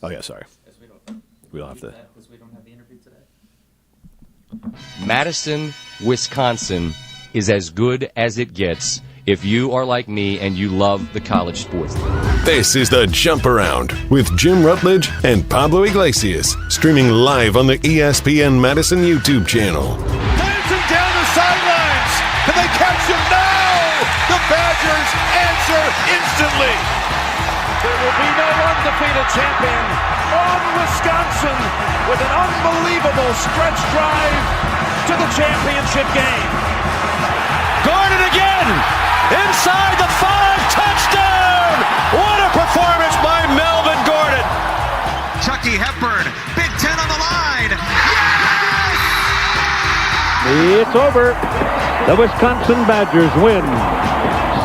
Oh, yeah, sorry. We don't have to. Because we don't have the interview today. Madison, Wisconsin is as good as it gets if you are like me and you love the college sports. This is the Jump Around with Jim Rutledge and Pablo Iglesias, streaming live on the ESPN Madison YouTube channel. Dancing down the sidelines. Can they catch him? No! The Badgers answer instantly. There will be no undefeated champion on Wisconsin with an unbelievable stretch drive to the championship game. Gordon again! Inside the 5, touchdown! What a performance by Melvin Gordon! Chucky Hepburn, Big Ten on the line. Yes! It's over. The Wisconsin Badgers win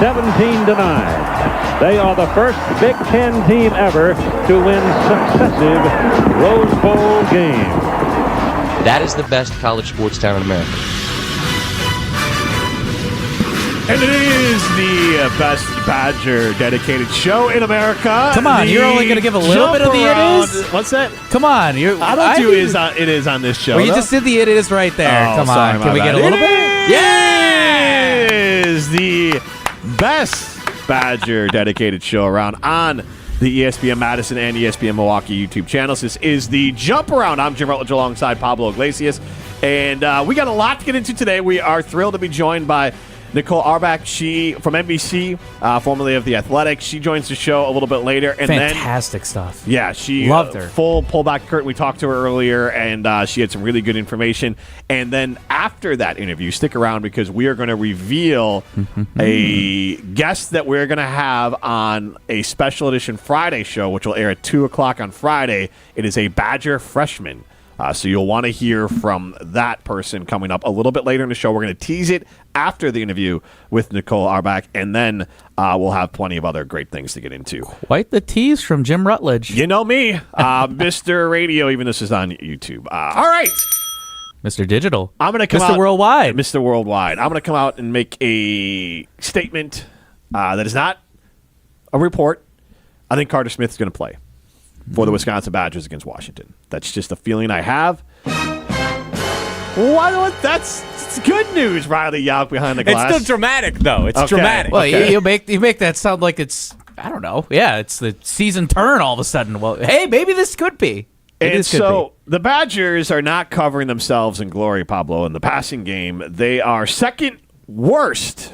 17-9. They are the first Big Ten team ever to win successive Rose Bowl games. That is the best college sports town in America. And it is the best Badger dedicated show in America. Come on, you're only going to give a little bit of the it is? What's that? Come on. I don't do it is on this show. Well, you just did the it is right there. Oh, Come sorry, on. Can we bad. get a little bit? Yeah! It is the best Badger dedicated show around on the ESPN Madison and ESPN Milwaukee YouTube channels. This is the Jump Around. I'm Jim Rutledge alongside Pablo Iglesias. And we got a lot to get into today. We are thrilled to be joined by Nicole Auerbach, she from NBC, formerly of The Athletic. She joins the show a little bit later. And Fantastic stuff. Yeah, she loved her. Full pullback curtain. We talked to her earlier, and she had some really good information. And then after that interview, stick around because we are going to reveal a guest that we're going to have on a special edition Friday show, which will air at 2 o'clock on Friday. It is a Badger freshman. So you'll want to hear from that person coming up a little bit later in the show. We're going to tease it after the interview with Nicole Auerbach, and then we'll have plenty of other great things to get into. Quite the tease from Jim Rutledge. You know me, Mr. Radio, even this is on YouTube. All right. Mr. Digital. I'm going to come out. Mr. Worldwide. Mr. Worldwide. I'm going to come out and make a statement that is not a report. I think Carter Smith is going to play for the Wisconsin Badgers against Washington. That's just a feeling I have. That's good news, Riley Yauk behind the glass. It's still dramatic, though. It's Okay. dramatic. Well, Okay. you make that sound like it's, I don't know. Yeah, it's the season turn all of a sudden. Well, hey, maybe this could be. And so the Badgers are not covering themselves in glory, Pablo, in the passing game. They are second worst.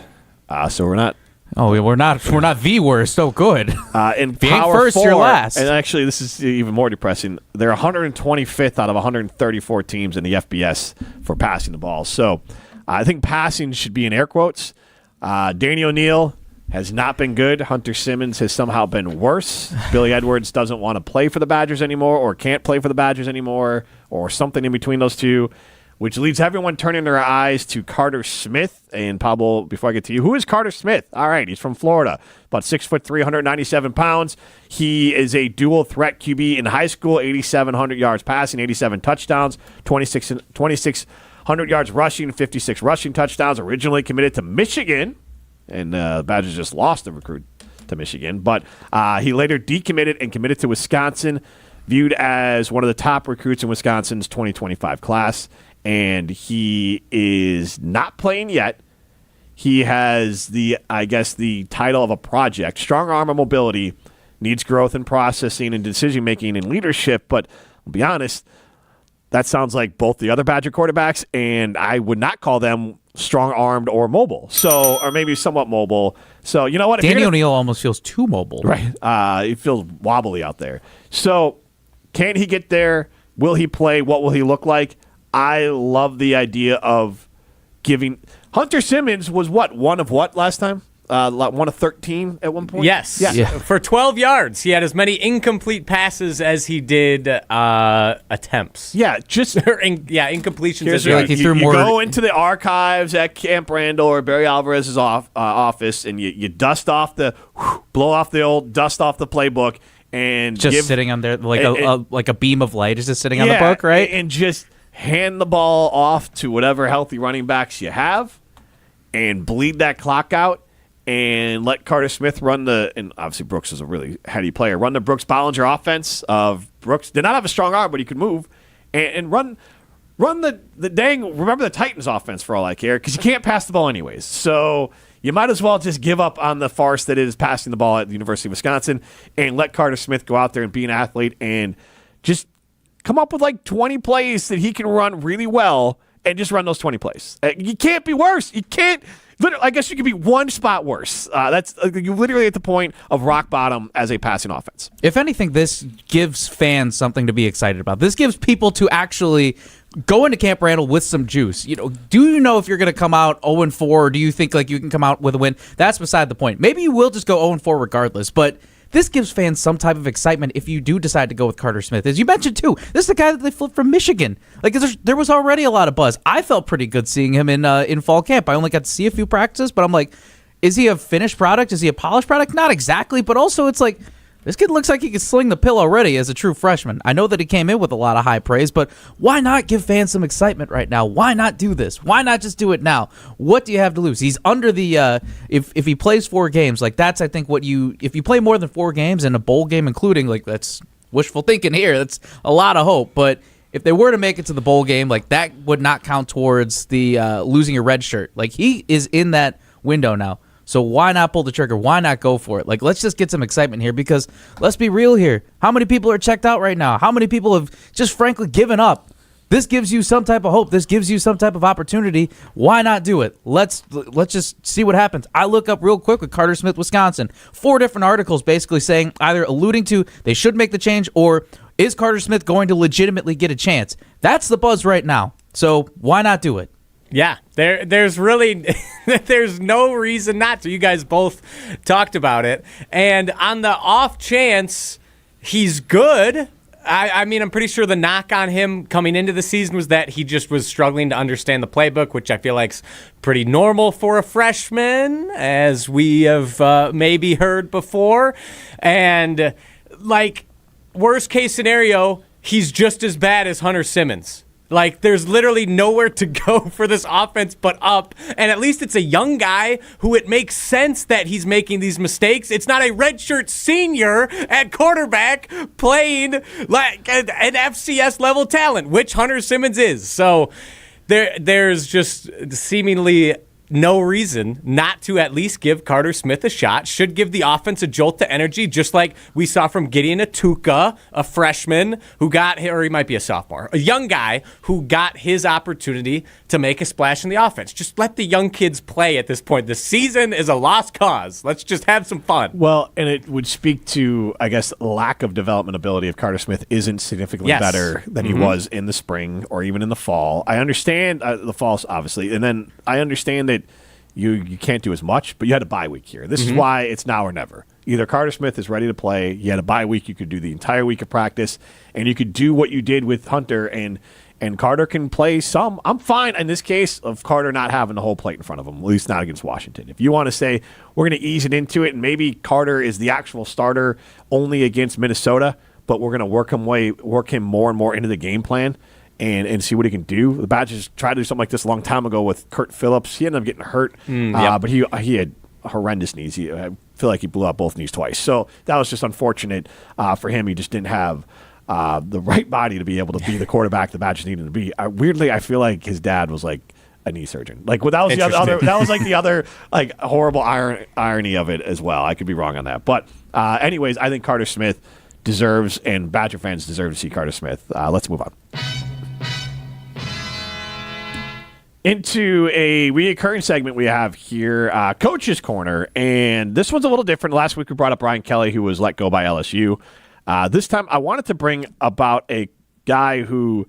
So we're not. Oh, we're not the worst. Oh, good. In If you ain't Power first, 4, you're last. And actually, this is even more depressing. They're 125th out of 134 teams in the FBS for passing the ball. So I think passing should be in air quotes. Danny O'Neal has not been good. Hunter Simmons has somehow been worse. Billy Edwards doesn't want to play for the Badgers anymore or can't play for the Badgers anymore or something in between those two, which leads everyone turning their eyes to Carter Smith. And Pablo, before I get to you, who is Carter Smith? All right, he's from Florida, about 6'3", 197 pounds. He is a dual threat QB in high school, 8,700 yards passing, 87 touchdowns, 2,600 yards rushing, 56 rushing touchdowns. Originally committed to Michigan, and the Badgers just lost the recruit to Michigan. But he later decommitted and committed to Wisconsin, viewed as one of the top recruits in Wisconsin's 2025 class. And he is not playing yet. He has the title of a project. Strong arm and mobility, needs growth in processing and decision-making and leadership. But I'll be honest, that sounds like both the other Badger quarterbacks, and I would not call them strong-armed or mobile. So, or maybe somewhat mobile. So, you know what? Danny O'Neal almost feels too mobile. Right. He feels wobbly out there. So, can he get there? Will he play? What will he look like? I love the idea of giving – Hunter Simmons was one of last time? One of 13 at one point? Yes. Yeah. For 12 yards. He had as many incomplete passes as he did attempts. Yeah, incompletions. Here's as you go into the archives at Camp Randall or Barry Alvarez's office, and you dust off blow off the old dust off the playbook, and just sitting on there like a beam of light is just sitting on the book, right? And just hand the ball off to whatever healthy running backs you have, and bleed that clock out. and let Carter Smith run and obviously Brooks is a really heady player, run the Brooks Bollinger offense of Brooks. Did not have a strong arm, but he could move, and run the dang, remember the Titans offense for all I care, because you can't pass the ball anyways. So you might as well just give up on the farce that is passing the ball at the University of Wisconsin and let Carter Smith go out there and be an athlete and just come up with like 20 plays that he can run really well and just run those 20 plays. You can't be worse. You can't. I guess you could be one spot worse. That's you're literally at the point of rock bottom as a passing offense. If anything, this gives fans something to be excited about. This gives people to actually go into Camp Randall with some juice. Do you know if you're going to come out 0-4, or do you think like you can come out with a win? That's beside the point. Maybe you will just go 0-4 regardless, but this gives fans some type of excitement if you do decide to go with Carter Smith. As you mentioned, too, this is the guy that they flipped from Michigan. Like, there was already a lot of buzz. I felt pretty good seeing him in fall camp. I only got to see a few practices, but I'm like, is he a finished product? Is he a polished product? Not exactly, but also it's like, this kid looks like he can sling the pill already as a true freshman. I know that he came in with a lot of high praise, but why not give fans some excitement right now? Why not do this? Why not just do it now? What do you have to lose? He's under the if he plays 4 games, like that's I think if you play more than 4 games in a bowl game including, like that's wishful thinking here. That's a lot of hope, but if they were to make it to the bowl game, like that would not count towards the losing your red shirt. Like he is in that window now. So why not pull the trigger? Why not go for it? Like, let's just get some excitement here because let's be real here. How many people are checked out right now? How many people have just frankly given up? This gives you some type of hope. This gives you some type of opportunity. Why not do it? Let's just see what happens. I look up real quick with Carter Smith, Wisconsin. 4 different articles basically saying either alluding to they should make the change or is Carter Smith going to legitimately get a chance? That's the buzz right now. So why not do it? Yeah, there's really there's no reason not to. You guys both talked about it. And on the off chance he's good, I mean, I'm pretty sure the knock on him coming into the season was that he just was struggling to understand the playbook, which I feel like's pretty normal for a freshman, as we have maybe heard before. And, like, worst case scenario, he's just as bad as Hunter Simmons. Like, there's literally nowhere to go for this offense but up. And at least it's a young guy who it makes sense that he's making these mistakes. It's not a redshirt senior at quarterback playing like an FCS level talent, which Hunter Simmons is. So there's just seemingly no reason not to at least give Carter Smith a shot. Should give the offense a jolt to energy, just like we saw from Gideon Atuka, a freshman who got, or he might be a sophomore, a young guy who got his opportunity to make a splash in the offense. Just let the young kids play at this point. The season is a lost cause. Let's just have some fun. Well, and it would speak to, I guess, lack of development ability if Carter Smith isn't significantly better than he was in the spring or even in the fall. I understand the fall, obviously, and then I understand that you can't do as much, but you had a bye week here. This is why it's now or never. Either Carter Smith is ready to play, you had a bye week, you could do the entire week of practice, and you could do what you did with Hunter, and Carter can play some. I'm fine in this case of Carter not having the whole plate in front of him, at least not against Washington. If you want to say we're going to ease it into it, and maybe Carter is the actual starter only against Minnesota, but we're going to work him more and more into the game plan, and see what he can do. The Badgers tried to do something like this a long time ago with Kurt Phillips. He ended up getting hurt, but he had horrendous knees. I feel like he blew out both knees twice. So that was just unfortunate for him. He just didn't have the right body to be able to be the quarterback the Badgers needed to be. Weirdly, I feel like his dad was like a knee surgeon. Like that was the other. That was like the other like horrible irony of it as well. I could be wrong on that, but anyways, I think Carter Smith deserves, and Badger fans deserve to see Carter Smith. Let's move on into a reoccurring segment we have here, Coach's Corner, and this one's a little different. Last week we brought up Brian Kelly, who was let go by LSU. This time I wanted to bring about a guy who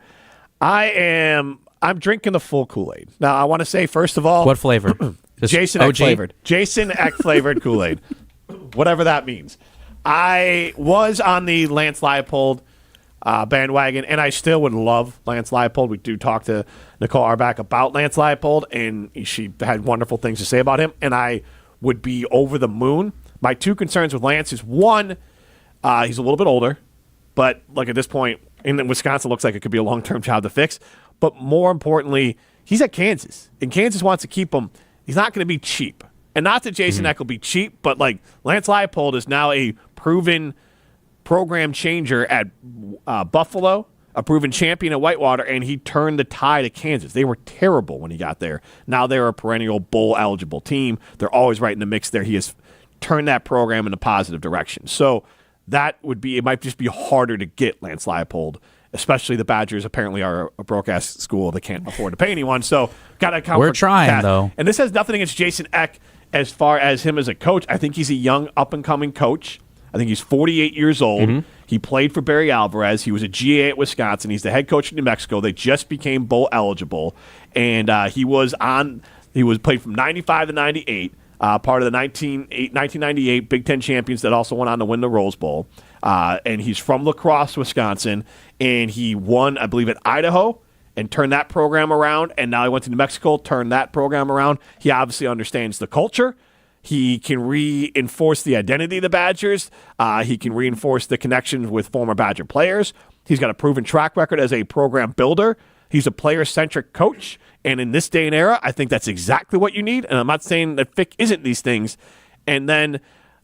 I'm drinking the full Kool-Aid. Now I want to say, first of all, what flavor? Jason Eck flavored. Jason Eck flavored Kool-Aid. Whatever that means. I was on the Lance Leipold bandwagon, and I still would love Lance Leipold. We do talk to Nicole Auerbach about Lance Leipold, and she had wonderful things to say about him, and I would be over the moon. My 2 concerns with Lance is, one, he's a little bit older, but like at this point in Wisconsin, looks like it could be a long-term job to fix. But more importantly, he's at Kansas, and Kansas wants to keep him. He's not going to be cheap. And not that Jason Eck will be cheap, but like Lance Leipold is now a proven program changer at Buffalo, a proven champion at Whitewater, and he turned the tide at Kansas. They were terrible when he got there. Now they're a perennial bowl-eligible team. They're always right in the mix there. He has turned that program in a positive direction. So that would be, it might just be harder to get Lance Leipold, especially the Badgers apparently are a broke-ass school that can't afford to pay anyone. So got to account for We're trying, that. though. And this has nothing against Jason Eck as far as him as a coach. I think he's a young, up-and-coming coach. I think he's 48 years old. He played for Barry Alvarez. He was a GA at Wisconsin. He's the head coach in New Mexico. They just became bowl eligible, and he was played from 95 to 98, part of the 1998 Big Ten champions that also went on to win the Rose Bowl. And he's from La Crosse, Wisconsin, and he won, I believe, at Idaho and turned that program around. And now he went to New Mexico, turned that program around. He obviously understands the culture. He can reinforce the identity of the Badgers. He can reinforce the connections with former Badger players. He's got a proven track record as a program builder. He's a player-centric coach. And in this day and era, I think that's exactly what you need. And I'm not saying that Fick isn't these things. And then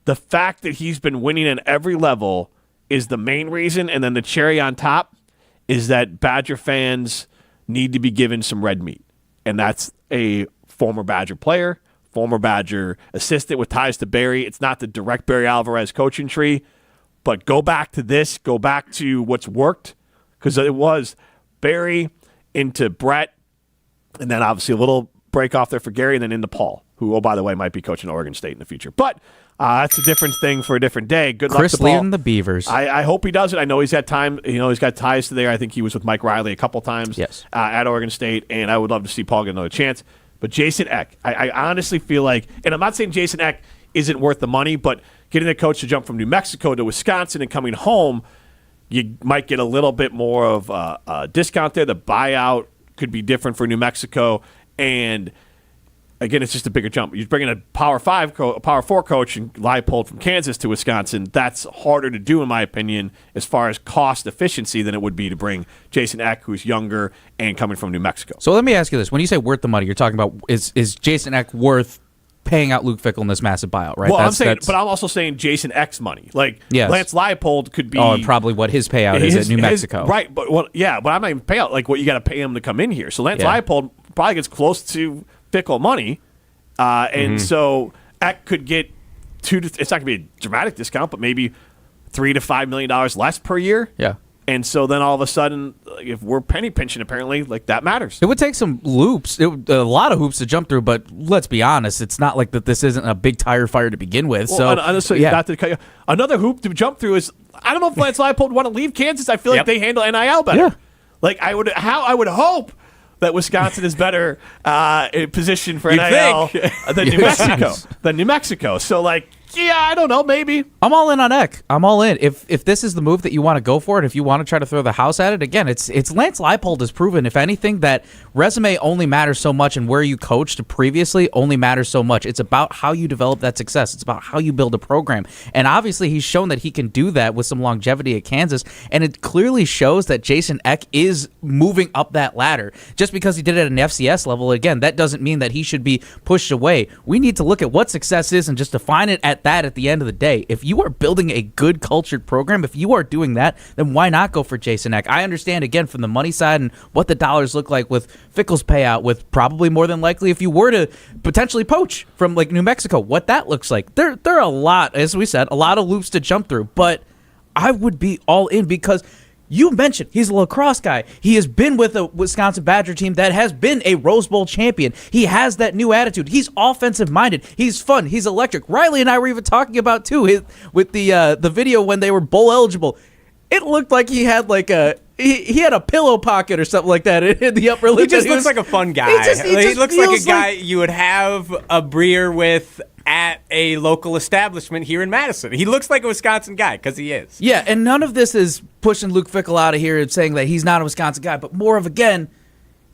the fact that he's been winning at every level is the main reason. And then the cherry on top is that Badger fans need to be given some red meat. And that's a former Badger player, former Badger assistant with ties to Barry. It's not the direct Barry Alvarez coaching tree, but go back to this, go back to what's worked, because it was Barry into Brett, and then obviously a little break off there for Gary, and then into Paul, who, oh, by the way, might be coaching Oregon State in the future. But that's a different thing for a different day. Good luck to Paul. leading the Beavers. I hope he does it. I know he's got time. He's got ties to there. I think he was with Mike Riley a couple times at Oregon State, and I would love to see Paul get another chance. But Jason Eck, I honestly feel like, and I'm not saying Jason Eck isn't worth the money, but getting a coach to jump from New Mexico to Wisconsin and coming home, you might get a little bit more of a discount there. The buyout could be different for New Mexico, and again, it's just a bigger jump. You're bringing a Power 4 coach and Leipold from Kansas to Wisconsin. That's harder to do, in my opinion, as far as cost efficiency than it would be to bring Jason Eck, who's younger and coming from New Mexico. So let me ask you this. When you say worth the money, you're talking about is Jason Eck worth paying out Luke Fickell in this massive buyout, right? Well, but I'm also saying Jason Eck's money. Like, Lance Leipold could be... and probably what his payout is at New Mexico. Right, but but I'm not even payout, like what you got to pay him to come in here. So Lance Leipold probably gets close to Fickell money. And so Eck could get it's not going to be a dramatic discount, but maybe $3 to $5 million less per year. Yeah. And so then all of a sudden, if we're penny pinching, apparently, like that matters. It would take some loops, a lot of hoops to jump through, but let's be honest, it's not like that this isn't a big tire fire to begin with. Well, not to cut you, another hoop to jump through is, I don't know if Lance Leipold would want to leave Kansas. I feel like they handle NIL better. Yeah. Like I would hope that Wisconsin is better in position for NIL than New Mexico. So, like, I don't know, maybe. I'm all in on Eck. I'm all in. If this is the move that you want to go for it, if you want to try to throw the house at it, again, it's Lance Leipold has proven, if anything, that resume only matters so much and where you coached previously only matters so much. It's about how you develop that success. It's about how you build a program. And obviously, he's shown that he can do that with some longevity at Kansas. And it clearly shows that Jason Eck is moving up that ladder. Just because he did it at an FCS level, again, that doesn't mean that he should be pushed away. We need to look at what success is and just define it at that at the end of the day. If you are building a good cultured program, if you are doing that, then why not go for Jason Eck? I understand, again, from the money side and what the dollars look like with Fickell's payout, with probably more than likely if you were to potentially poach from like New Mexico, what that looks like. There are a lot, as we said, a lot of loops to jump through, but I would be all in because you mentioned he's a La Crosse guy. He has been with a Wisconsin Badger team that has been a Rose Bowl champion. He has that new attitude. He's offensive-minded. He's fun. He's electric. Riley and I were even talking about, too, with the video when they were bowl eligible. It looked like he had like he had a pillow pocket or something like that in the upper lip. He just looks like a fun guy. He looks like a guy you would have a beer with at a local establishment here in Madison. He looks like a Wisconsin guy because he is. Yeah, and none of this is pushing Luke Fickell out of here and saying that he's not a Wisconsin guy, but more of, again,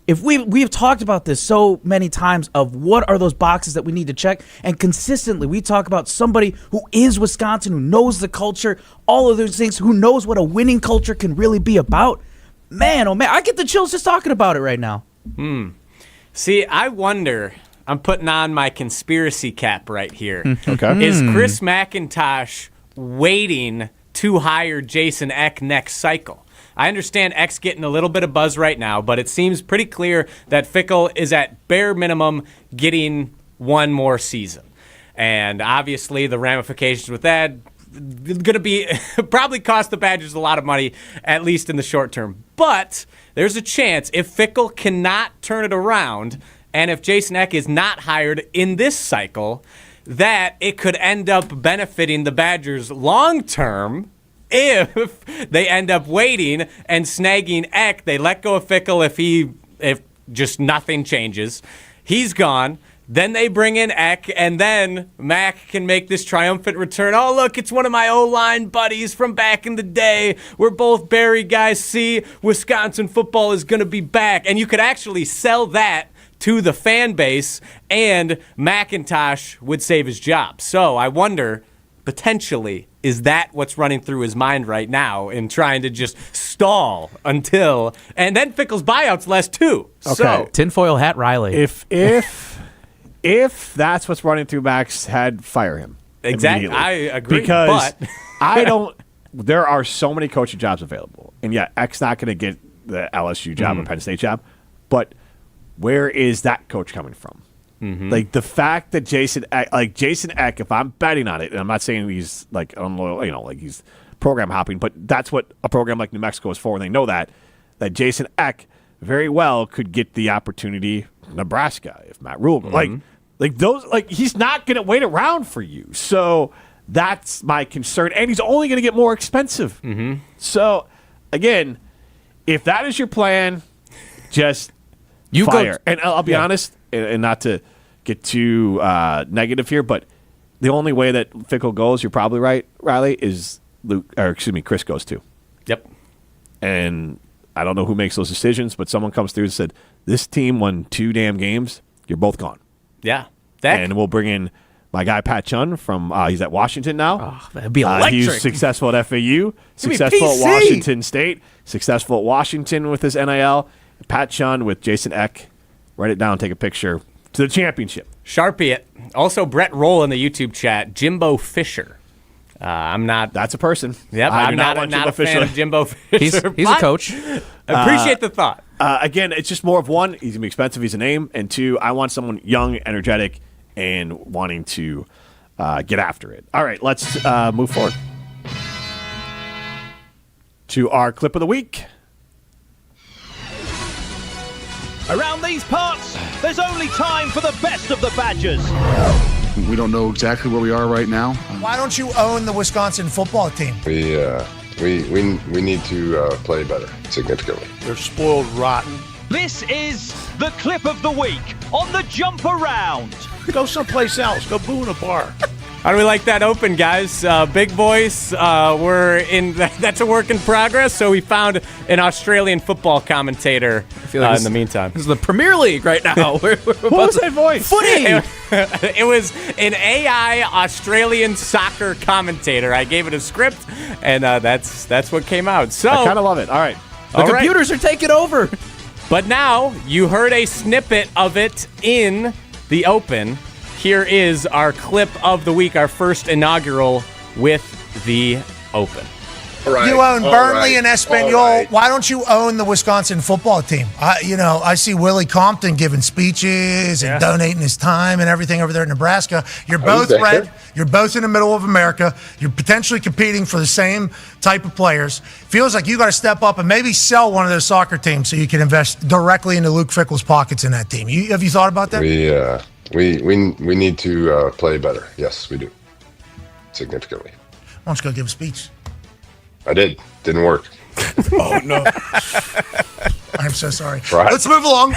if we've talked about this so many times of what are those boxes that we need to check, and consistently we talk about somebody who is Wisconsin, who knows the culture, all of those things, who knows what a winning culture can really be about. Man, oh man, I get the chills just talking about it right now. See, I wonder, I'm putting on my conspiracy cap right here. Okay. Is Chris McIntosh waiting to hire Jason Eck next cycle? I understand Eck's getting a little bit of buzz right now, but it seems pretty clear that Fickell is at bare minimum getting one more season. And obviously the ramifications with that going to be probably cost the Badgers a lot of money, at least in the short term. But there's a chance if Fickell cannot turn it around and if Jason Eck is not hired in this cycle, that it could end up benefiting the Badgers long term if they end up waiting and snagging Eck. They let go of Fickell if just nothing changes. He's gone. Then they bring in Eck, and then Mac can make this triumphant return. Oh, look, it's one of my O-line buddies from back in the day. We're both Barry guys. See, Wisconsin football is going to be back. And you could actually sell that to the fan base, and McIntosh would save his job. So I wonder, potentially, is that what's running through his mind right now in trying to just stall until, and then Fickell's buyout's less too. Okay. So Tinfoil hat Riley. If that's what's running through Mac's head, fire him. Exactly. I agree. Because but I don't. There are so many coaching jobs available, and yeah, Eck's not going to get the LSU job or Penn State job. But where is that coach coming from? Like the fact that Jason Eck, if I'm betting on it, and I'm not saying he's like unloyal, like he's program hopping, but that's what a program like New Mexico is for, and they know that Jason Eck very well could get the opportunity Nebraska if Matt Rule he's not going to wait around for you. So that's my concern, and he's only going to get more expensive. So again, if that is your plan, just fire. And I'll be honest, and not to get too negative here, but the only way that Fickell goes, you're probably right, Riley, is Chris goes too. Yep. And I don't know who makes those decisions, but someone comes through and said, this team won 2 damn games. You're both gone. Yeah. And we'll bring in my guy, Pat Chun, from he's at Washington now. Oh, that'd be electric. He's successful at FAU, successful at Washington State, successful at Washington with his NIL. Pat Chun with Jason Eck. Write it down, take a picture. To the championship. Sharpie it. Also, Brett Roll in the YouTube chat, Jimbo Fisher. I'm not. That's a person. Yep, I'm not a fan of Jimbo Fisher. He's a coach. Appreciate the thought. Again, it's just more of one, he's going to be expensive, he's a name, and 2, I want someone young, energetic, and wanting to get after it. All right, let's move forward to our clip of the week. Around these parts, there's only time for the best of the Badgers. We don't know exactly where we are right now. Why don't you own the Wisconsin football team? We need to play better significantly. They're spoiled rotten. This is the clip of the week on the Jump Around. Go someplace else. Go boo in a bar. How do we like that open, guys? Big voice. We're in. That's a work in progress. So we found an Australian football commentator in the meantime. This is the Premier League right now. What was that voice? Footy. It was an AI Australian soccer commentator. I gave it a script, and that's what came out. So I kind of love it. All right. The computers are taking over. But now you heard a snippet of it in the open. Here is our clip of the week, our first inaugural with the Open. Right. You own Burnley and Espanol. Right. Why don't you own the Wisconsin football team? I see Willie Compton giving speeches and donating his time and everything over there in Nebraska. You're both red. You're both in the middle of America. You're potentially competing for the same type of players. Feels like you got to step up and maybe sell one of those soccer teams so you can invest directly into Luke Fickell's pockets in that team. Have you thought about that? We need to play better. Yes, we do. Significantly. Why don't you go give a speech? I did. Didn't work. Oh, no. I'm so sorry. Right. Let's move along.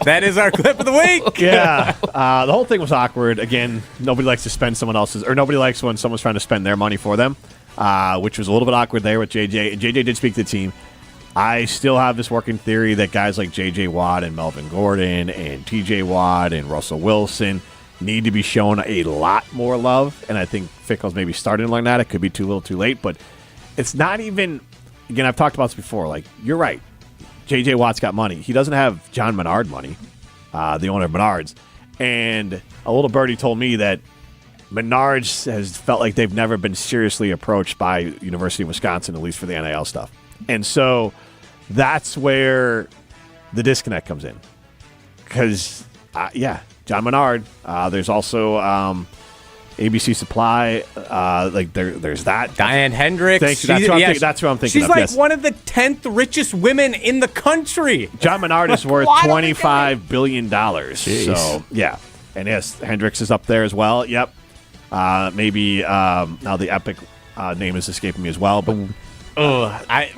That is our clip of the week. Yeah. The whole thing was awkward. Again, nobody likes to spend someone else's, or nobody likes when someone's trying to spend their money for them, which was a little bit awkward there with JJ. JJ did speak to the team. I still have this working theory that guys like J.J. Watt and Melvin Gordon and T.J. Watt and Russell Wilson need to be shown a lot more love, and I think Fickell's maybe starting to learn that. It could be too little too late, but it's not even – again, I've talked about this before. Like, you're right. J.J. Watt's got money. He doesn't have John Menard money, the owner of Menards. And a little birdie told me that Menards has felt like they've never been seriously approached by University of Wisconsin, at least for the NIL stuff. And so that's where the disconnect comes in. Because, John Menard. There's also ABC Supply. There's that. Diane Hendricks. Thanks. That's what I'm thinking She's of. like Yes. one of the 10th richest women in the country. John Menard is worth $25 billion. Jeez. So, yeah. And yes, Hendricks is up there as well. Yep. Maybe now the Epic name is escaping me as well. But I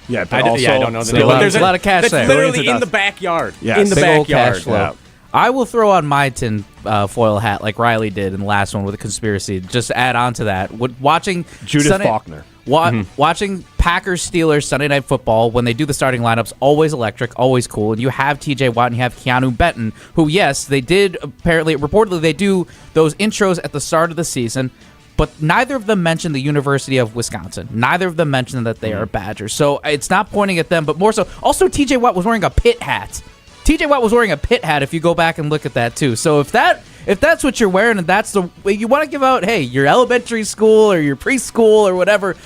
don't know the name. There's a lot of cash that's there. literally in the backyard. Yes. In the Big old backyard. cash flow. Yeah. I will throw on my tin foil hat like Riley did in the last one with a conspiracy. Just to add on to that. Watching Judith Faulkner. Watching Packers-Steelers Sunday Night Football, when they do the starting lineups, always electric, always cool. And you have TJ Watt and you have Keanu Benton, who, yes, they did reportedly, they do those intros at the start of the season, but neither of them mentioned the University of Wisconsin. Neither of them mentioned that they are Badgers. So it's not pointing at them, but more so. Also, TJ Watt was wearing a Pitt hat. TJ Watt was wearing a Pitt hat if you go back and look at that, too. So if that's what you're wearing and that's the way you want to give out, hey, your elementary school or your preschool or whatever.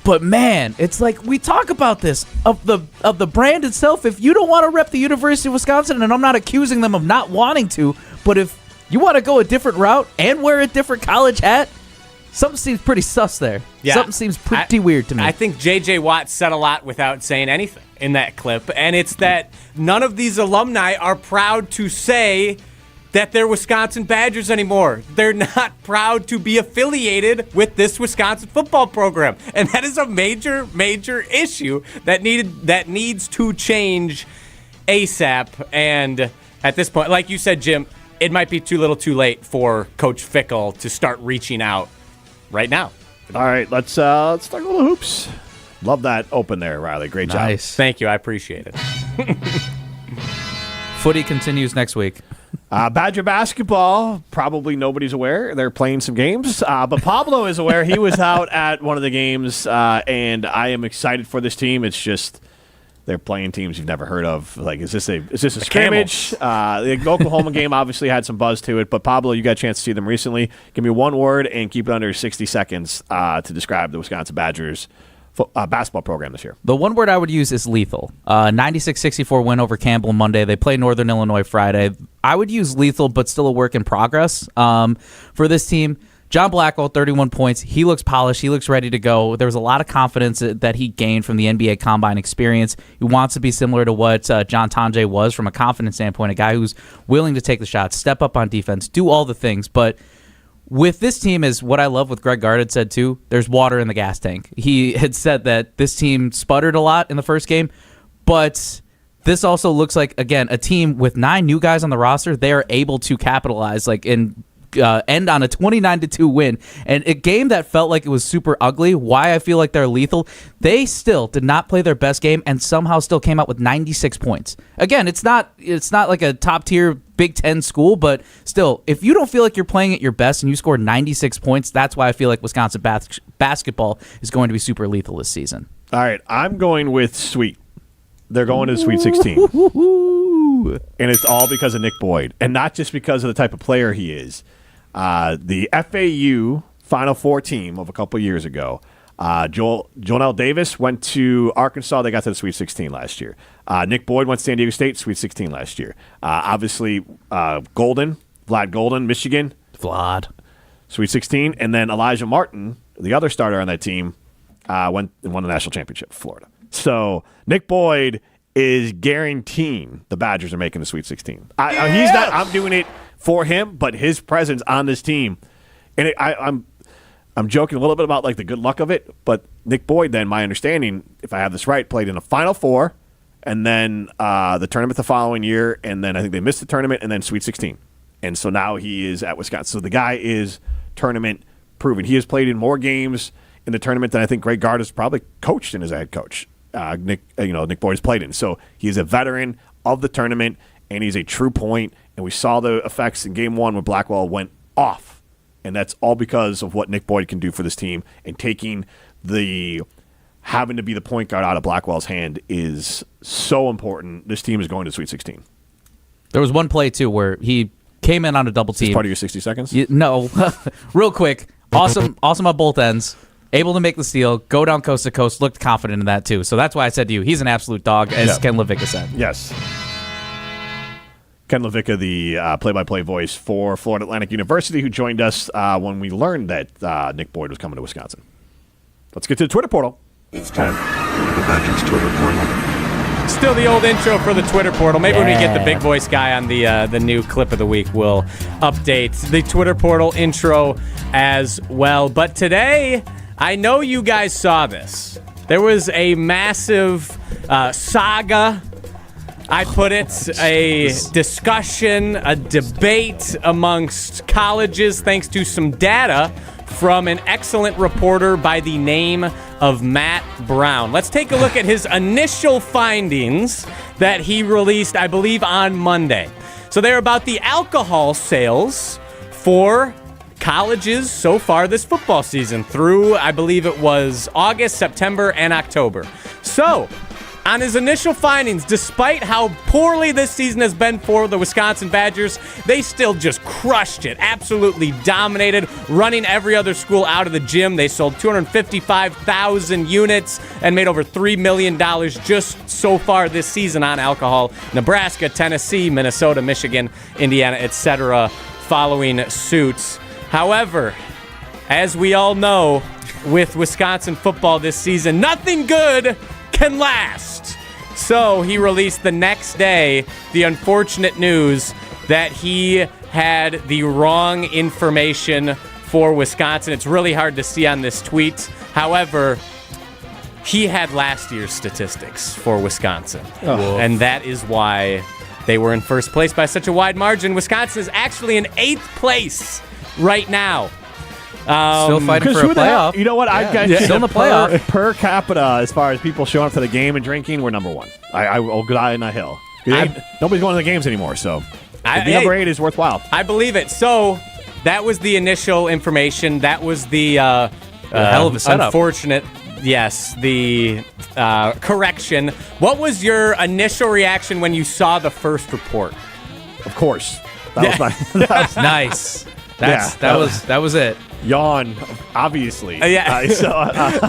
But man, it's like we talk about this of the brand itself. If you don't want to rep the University of Wisconsin, and I'm not accusing them of not wanting to, but if you want to go a different route and wear a different college hat, something seems pretty sus there. Yeah. Something seems pretty weird to me. I think J.J. Watt said a lot without saying anything in that clip, and it's that none of these alumni are proud to say that they're Wisconsin Badgers anymore. They're not proud to be affiliated with this Wisconsin football program. And that is a major, major issue that needs to change ASAP. And at this point, like you said, Jim, it might be too little too late for Coach Fickell to start reaching out right now. All right, let's talk a little hoops. Love that open there, Riley. Great job. Nice. Thank you. I appreciate it. Footy continues next week. Badger basketball, probably nobody's aware. They're playing some games. But Pablo is aware. He was out at one of the games, and I am excited for this team. It's just they're playing teams you've never heard of. Like, is this a scrimmage? The Oklahoma game obviously had some buzz to it. But, Pablo, you got a chance to see them recently. Give me one word and keep it under 60 seconds to describe the Wisconsin Badgers basketball program this year. The one word I would use is lethal. 96-64 win over Campbell Monday. They play Northern Illinois Friday. I would use lethal, but still a work in progress for this team. John Blackwell, 31 points. He looks polished. He looks ready to go. There was a lot of confidence that he gained from the NBA Combine experience. He wants to be similar to what John Tonje was from a confidence standpoint, a guy who's willing to take the shots, step up on defense, do all the things. But with this team is what I love what Greg Gard had said too. There's water in the gas tank. He had said that this team sputtered a lot in the first game, but this also looks like, again, a team with 9 new guys on the roster. They are able to capitalize, end on a 29-2 win. And a game that felt like it was super ugly. Why I feel like they're lethal. They still did not play their best game and somehow still came out with 96 points. Again, it's not like a top-tier Big Ten school, but still, if you don't feel like you're playing at your best and you score 96 points, that's why I feel like Wisconsin basketball is going to be super lethal this season. All right, I'm going with Sweet. They're going to the Sweet 16. And it's all because of Nick Boyd, and not just because of the type of player he is. The FAU Final Four team of a couple years ago, Jonell Davis went to Arkansas. They got to the Sweet 16 last year. Nick Boyd went to San Diego State, Sweet 16 last year. Obviously, Vlad Golden, Michigan. Sweet 16. And then Elijah Martin, the other starter on that team, won the national championship for Florida. So Nick Boyd is guaranteeing the Badgers are making the Sweet 16. He's not. I'm doing it for him, but his presence on this team, and I'm joking a little bit about like the good luck of it, but Nick Boyd, then my understanding, if I have this right, played in a Final Four, and then the tournament the following year, and then I think they missed the tournament, and then Sweet 16, and so now he is at Wisconsin. So the guy is tournament proven. He has played in more games in the tournament than I think Greg Gard has probably coached in as a head coach. Nick Boyd has played in, so he's a veteran of the tournament, and he's a true point. And we saw the effects in Game 1 when Blackwell went off, and that's all because of what Nick Boyd can do for this team and taking the having to be the point guard out of Blackwell's hand is so important. This team is going to Sweet 16. There was one play, too, where he came in on a double team. Is this part of your 60 seconds? No. Real quick. Awesome on both ends. Able to make the steal, go down coast to coast, looked confident in that, too. So that's why I said to you, he's an absolute dog, as Ken Levicka said. Yes. Ken Levicka, the play-by-play voice for Florida Atlantic University, who joined us when we learned that Nick Boyd was coming to Wisconsin. Let's get to the Twitter portal. It's time for the Badgers Twitter portal. Still the old intro for the Twitter portal. Maybe when we get the big voice guy on the new clip of the week, we'll update the Twitter portal intro as well. But today, I know you guys saw this. There was a massive saga, I put it, a discussion, a debate amongst colleges thanks to some data from an excellent reporter by the name of Matt Brown. Let's take a look at his initial findings that he released, I believe, on Monday. So they're about the alcohol sales for colleges so far this football season through, I believe it was August, September, and October. So, on his initial findings, despite how poorly this season has been for the Wisconsin Badgers, they still just crushed it, absolutely dominated, running every other school out of the gym. They sold 255,000 units and made over $3 million just so far this season on alcohol. Nebraska, Tennessee, Minnesota, Michigan, Indiana, etc. following suit. However, as we all know, with Wisconsin football this season, nothing good can last. So he released the next day the unfortunate news that he had the wrong information for Wisconsin. It's really hard to see on this tweet. However, he had last year's statistics for Wisconsin. Oh. And that is why they were in first place by such a wide margin. Wisconsin is actually in 8th place right now. Still fighting for a playoff. You know what? I've got still in the playoff. Per capita, as far as people showing up to the game and drinking, we're number one. I will die in that hill. Nobody's going to the games anymore, so number 8 is worthwhile. I believe it. So that was the initial information. That was the hell of a setup. Unfortunate. Yes, the correction. What was your initial reaction when you saw the first report? Of course, that was nice. That was it. Yawn, obviously. Yeah.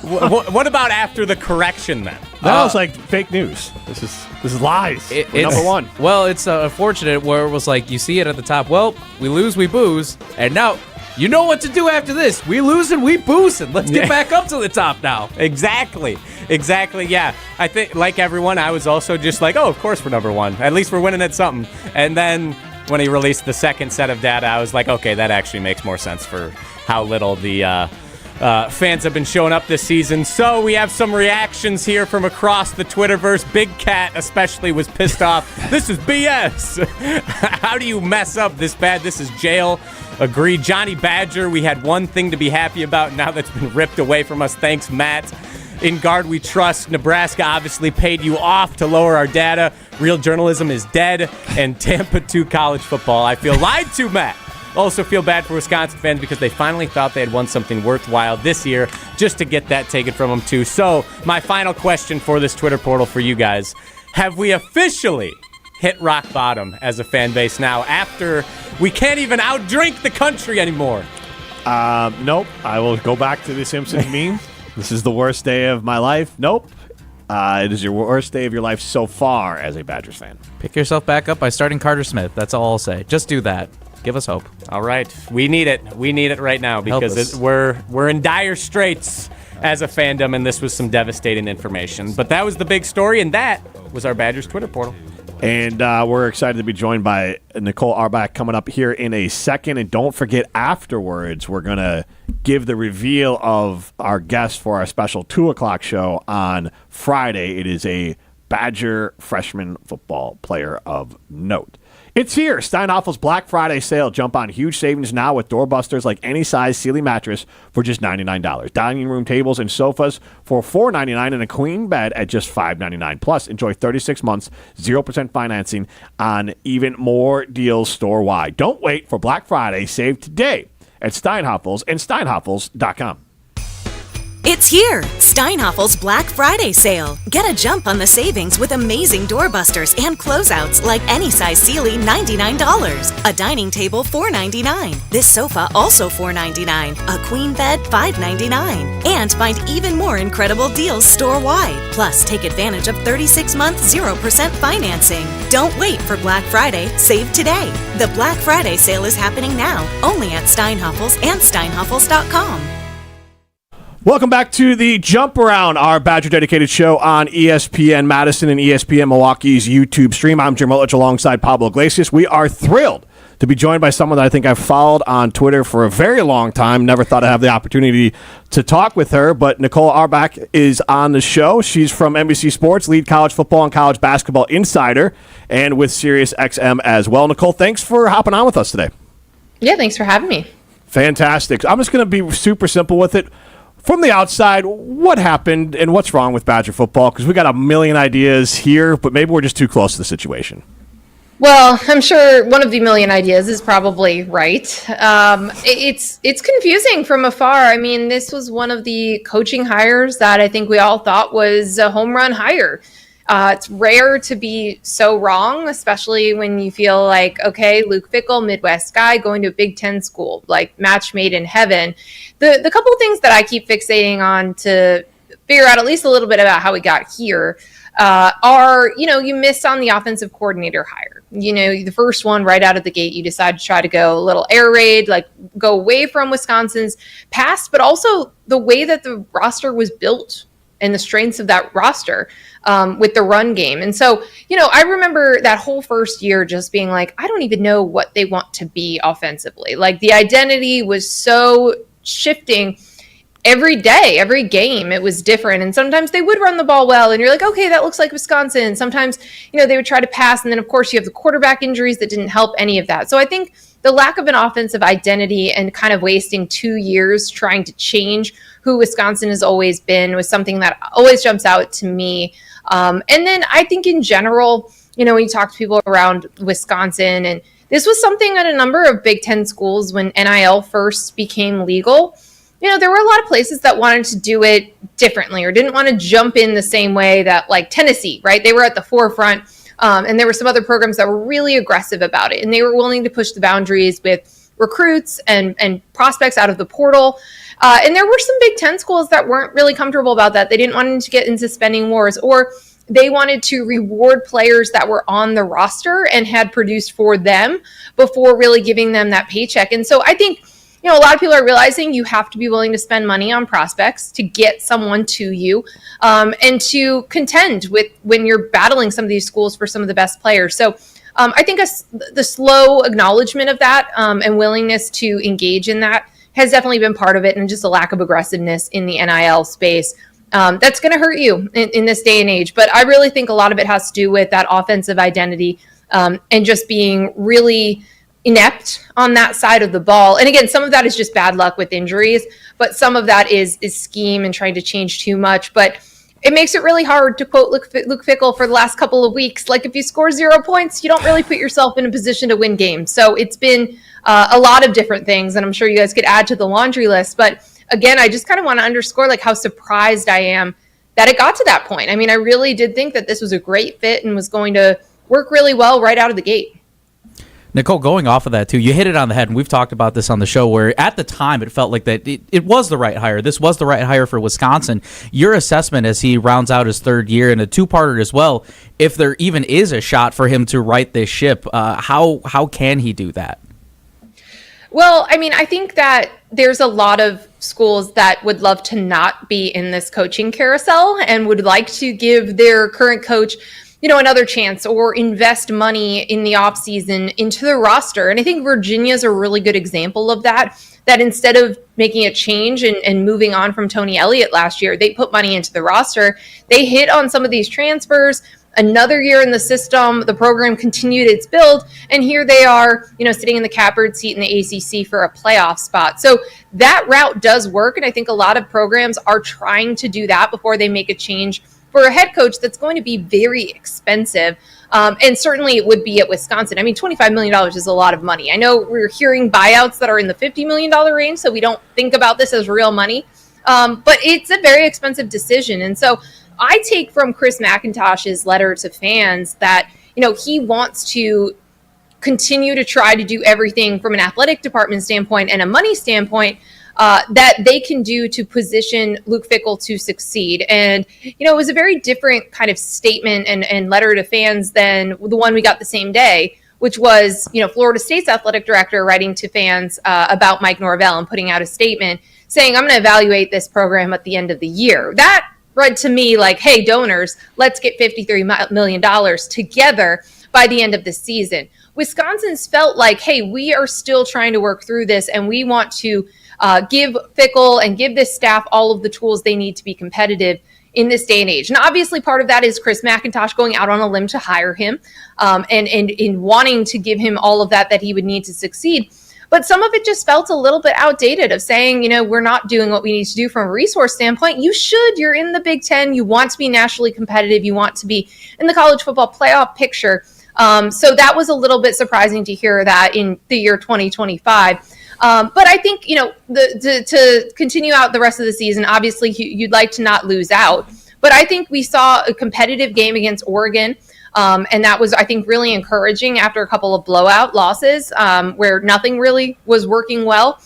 What about after the correction then? That was like fake news. This is lies. We're number one. Well, it's unfortunate where it was like you see it at the top. Well, we lose, we booze, and now you know what to do after this. We lose and we booze, and let's get back up to the top now. Exactly. Yeah. I think like everyone, I was also just like, oh, of course we're number one. At least we're winning at something. And then when he released the second set of data, I was like, okay, that actually makes more sense for how little the fans have been showing up this season. So we have some reactions here from across the Twitterverse. Big Cat especially was pissed off. This is BS. How do you mess up this bad? This is jail. Agreed. Johnny Badger, we had one thing to be happy about. Now that's been ripped away from us. Thanks, Matt. In guard we trust. Nebraska obviously paid you off to lower our data. Real journalism is dead. And Tampa 2 college football. I feel lied to, Matt. Also feel bad for Wisconsin fans because they finally thought they had won something worthwhile this year just to get that taken from them too. So my final question for this Twitter portal for you guys. Have we officially hit rock bottom as a fan base now after we can't even outdrink the country anymore? Nope. I will go back to the Simpsons meme. This is the worst day of my life. Nope. It is your worst day of your life so far as a Badgers fan. Pick yourself back up by starting Carter Smith. That's all I'll say. Just do that. Give us hope. All right. We need it. We need it right now because we're in dire straits as a fandom, and this was some devastating information. But that was the big story, and that was our Badgers Twitter portal. And we're excited to be joined by Nicole Auerbach coming up here in a second. And don't forget, afterwards, we're going to give the reveal of our guest for our special 2 o'clock show on Friday. It is a Badger freshman football player of note. It's here. Steinhoffel's Black Friday sale. Jump on huge savings now with doorbusters like any size Sealy mattress for just $99. Dining room tables and sofas for $499 and a queen bed at just $599. Plus, enjoy 36 months, 0% financing on even more deals store-wide. Don't wait for Black Friday. Save today at Steinhoffel's and Steinhoffels.com. It's here, Steinhoffel's Black Friday sale. Get a jump on the savings with amazing doorbusters and closeouts like any size Sealy, $99. A dining table, $4.99. This sofa also $4.99. A queen bed, $5.99. And find even more incredible deals store-wide. Plus, take advantage of 36-month 0% financing. Don't wait for Black Friday. Save today. The Black Friday sale is happening now, only at Steinhoffel's and Steinhoffels.com. Welcome back to the Jump Around, our Badger dedicated show on ESPN Madison and ESPN Milwaukee's YouTube stream. I'm Jim Rutledge alongside Pablo Iglesias. We are thrilled to be joined by someone that I think I've followed on Twitter for a very long time. Never thought I'd have the opportunity to talk with her, but Nicole Auerbach is on the show. She's from NBC Sports, lead college football and college basketball insider, and with SiriusXM as well. Nicole, thanks for hopping on with us today. Yeah, thanks for having me. Fantastic. I'm just going to be super simple with it. From the outside, what happened and what's wrong with Badger football? Because we got a million ideas here, but maybe we're just too close to the situation. Well, I'm sure one of the million ideas is probably right. It's confusing from afar. I mean, this was one of the coaching hires that I think we all thought was a home run hire. It's rare to be so wrong, especially when you feel like, okay, Luke Fickell, Midwest guy, going to a Big Ten school, like match made in heaven. The couple of things that I keep fixating on to figure out at least a little bit about how we got here are, you missed on the offensive coordinator hire. The first one right out of the gate, you decide to try to go a little air raid, like go away from Wisconsin's past, but also the way that the roster was built and the strengths of that roster with the run game. And so, I remember that whole first year just being like, I don't even know what they want to be offensively. Like the identity was so shifting every day, every game, it was different. And sometimes they would run the ball well and you're like, okay, that looks like Wisconsin. Sometimes, they would try to pass. And then of course you have the quarterback injuries that didn't help any of that. So I think the lack of an offensive identity and kind of wasting 2 years trying to change who Wisconsin has always been was something that always jumps out to me. And then I think in general, when you talk to people around Wisconsin, and this was something at a number of Big Ten schools when NIL first became legal, there were a lot of places that wanted to do it differently or didn't want to jump in the same way that like Tennessee, right? They were at the forefront. And there were some other programs that were really aggressive about it. And they were willing to push the boundaries with recruits and prospects out of the portal. And there were some Big Ten schools that weren't really comfortable about that. They didn't want to get into spending wars, or they wanted to reward players that were on the roster and had produced for them before really giving them that paycheck. And so I think, a lot of people are realizing you have to be willing to spend money on prospects to get someone to you and to contend with when you're battling some of these schools for some of the best players. So I think the slow acknowledgement of that and willingness to engage in that has definitely been part of it, and just a lack of aggressiveness in the NIL space. That's going to hurt you in this day and age. But I really think a lot of it has to do with that offensive identity and just being really inept on that side of the ball. And again, some of that is just bad luck with injuries, but some of that is scheme and trying to change too much. But it makes it really hard to quote Luke Fickell for the last couple of weeks. Like if you score 0 points, you don't really put yourself in a position to win games. So it's been a lot of different things, and I'm sure you guys could add to the laundry list. But again, I just kind of want to underscore like how surprised I am that it got to that point. I mean, I really did think that this was a great fit and was going to work really well right out of the gate. Nicole, going off of that, too, you hit it on the head, and we've talked about this on the show, where at the time it felt like that it was the right hire. This was the right hire for Wisconsin. Your assessment as he rounds out his third year, and a two-parter as well, if there even is a shot for him to right this ship, how can he do that? Well, I mean, I think that there's a lot of schools that would love to not be in this coaching carousel and would like to give their current coach another chance or invest money in the offseason into the roster. And I think Virginia's a really good example of that instead of making a change and moving on from Tony Elliott last year, they put money into the roster. They hit on some of these transfers. Another year in the system, the program continued its build, and here they are, sitting in the catbird seat in the ACC for a playoff spot. So that route does work, and I think a lot of programs are trying to do that before they make a change for a head coach that's going to be very expensive. And certainly it would be at Wisconsin. I mean, $25 million is a lot of money. I know we're hearing buyouts that are in the $50 million range, so we don't think about this as real money. But it's a very expensive decision. And so I take from Chris McIntosh's letter to fans that, he wants to continue to try to do everything from an athletic department standpoint and a money standpoint that they can do to position Luke Fickell to succeed. And, it was a very different kind of statement and letter to fans than the one we got the same day, which was, Florida State's athletic director writing to fans about Mike Norvell and putting out a statement saying, I'm going to evaluate this program at the end of the year. That read to me like, hey, donors, let's get $53 million together by the end of the season. Wisconsin's felt like, hey, we are still trying to work through this, and we want to give Fickell and give this staff all of the tools they need to be competitive in this day and age. And obviously part of that is Chris McIntosh going out on a limb to hire him and in wanting to give him all of that he would need to succeed. But some of it just felt a little bit outdated of saying, we're not doing what we need to do from a resource standpoint. You're in the Big Ten. You want to be nationally competitive. You want to be in the college football playoff picture. So that was a little bit surprising to hear that in the year 2025. But I think, to continue out the rest of the season, obviously you'd like to not lose out. But I think we saw a competitive game against Oregon. And that was, I think, really encouraging after a couple of blowout losses where nothing really was working well.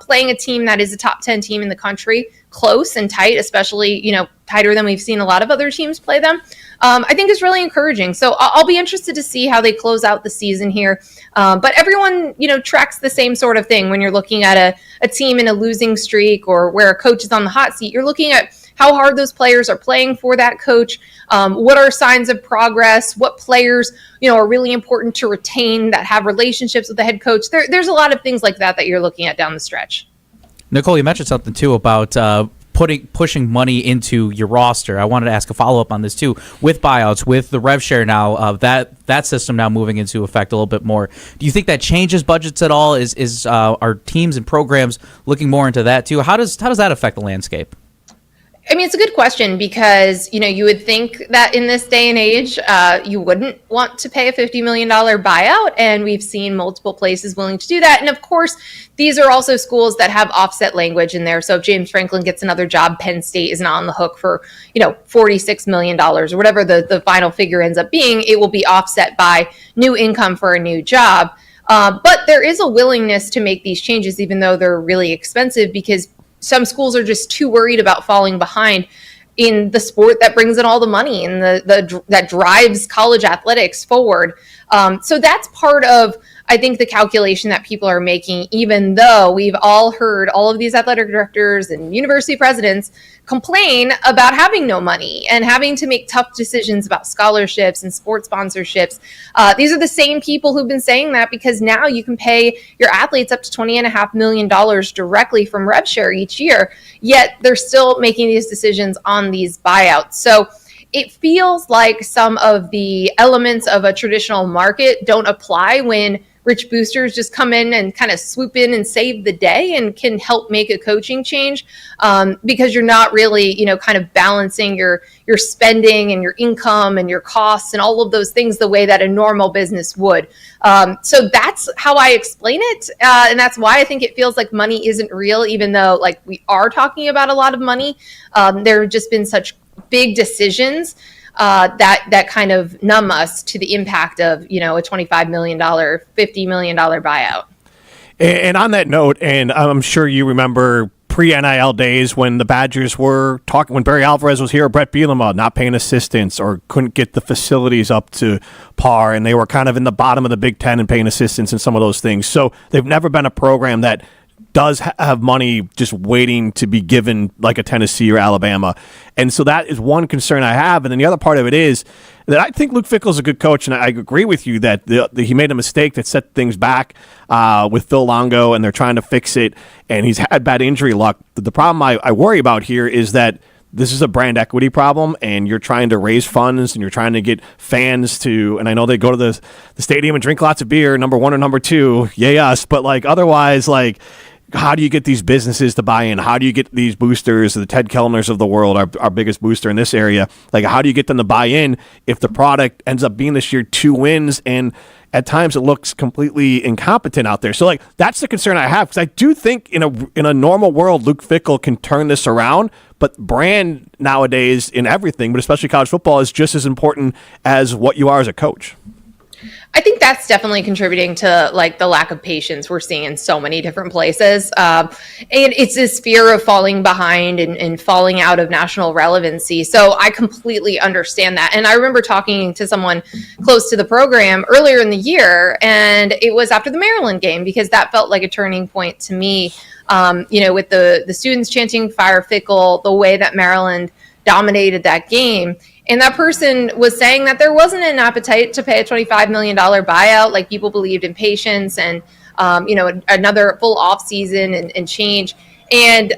Playing a team that is a top 10 team in the country, close and tight, especially, tighter than we've seen a lot of other teams play them, I think is really encouraging. So I'll be interested to see how they close out the season here. But everyone, tracks the same sort of thing when you're looking at a team in a losing streak or where a coach is on the hot seat. You're looking at how hard those players are playing for that coach. What are signs of progress? What players, are really important to retain that have relationships with the head coach? There's a lot of things like that you're looking at down the stretch. Nicole, you mentioned something too about pushing money into your roster. I wanted to ask a follow-up on this too. With buyouts, with the rev share now, that system now moving into effect a little bit more. Do you think that changes budgets at all? Is our teams and programs looking more into that too? How does that affect the landscape? I mean, it's a good question because, you would think that in this day and age, you wouldn't want to pay a $50 million buyout. And we've seen multiple places willing to do that. And of course, these are also schools that have offset language in there. So if James Franklin gets another job, Penn State is not on the hook for, $46 million or whatever the final figure ends up being. It will be offset by new income for a new job. But there is a willingness to make these changes, even though they're really expensive, because some schools are just too worried about falling behind in the sport that brings in all the money and that drives college athletics forward. So that's part of, I think, the calculation that people are making, even though we've all heard all of these athletic directors and university presidents complain about having no money and having to make tough decisions about scholarships and sports sponsorships. These are the same people who've been saying that because now you can pay your athletes up to $20.5 million directly from rev share each year, yet they're still making these decisions on these buyouts. So it feels like some of the elements of a traditional market don't apply when rich boosters just come in and kind of swoop in and save the day and can help make a coaching change because you're not really, kind of balancing your spending and your income and your costs and all of those things the way that a normal business would. So that's how I explain it. And that's why I think it feels like money isn't real, even though we are talking about a lot of money. There have just been such big decisions that kind of numb us to the impact of, a $25 million, $50 million buyout. And on that note, and I'm sure you remember pre-NIL days when the Badgers were talking, when Barry Alvarez was here, Brett Bielema not paying assistants or couldn't get the facilities up to par, and they were kind of in the bottom of the Big Ten and paying assistants and some of those things. So they've never been a program that does have money just waiting to be given like a Tennessee or Alabama. And so that is one concern I have. And then the other part of it is that I think Luke Fickell is a good coach, and I agree with you that he made a mistake that set things back with Phil Longo, and they're trying to fix it, and he's had bad injury luck. The problem I worry about here is that this is a brand equity problem, and you're trying to raise funds, and you're trying to get fans to, and I know they go to the stadium and drink lots of beer, number one or number two, yay us, but otherwise, how do you get these businesses to buy in? How do you get these boosters, the Ted Kellners of the world, our biggest booster in this area? How do you get them to buy in if the product ends up being this year 2 wins? And at times it looks completely incompetent out there. So like that's the concern I have, because I do think in a normal world Luke Fickell can turn this around, but brand nowadays in everything, but especially college football, is just as important as what you are as a coach. I think that's definitely contributing to like the lack of patience we're seeing in so many different places. And it's this fear of falling behind and falling out of national relevancy. So I completely understand that. And I remember talking to someone close to the program earlier in the year, and it was after the Maryland game, because that felt like a turning point to me. With the students chanting "Fire Fickell," the way that Maryland dominated that game. And that person was saying that there wasn't an appetite to pay a $25 million buyout. Like, people believed in patience and, another full off season and change. And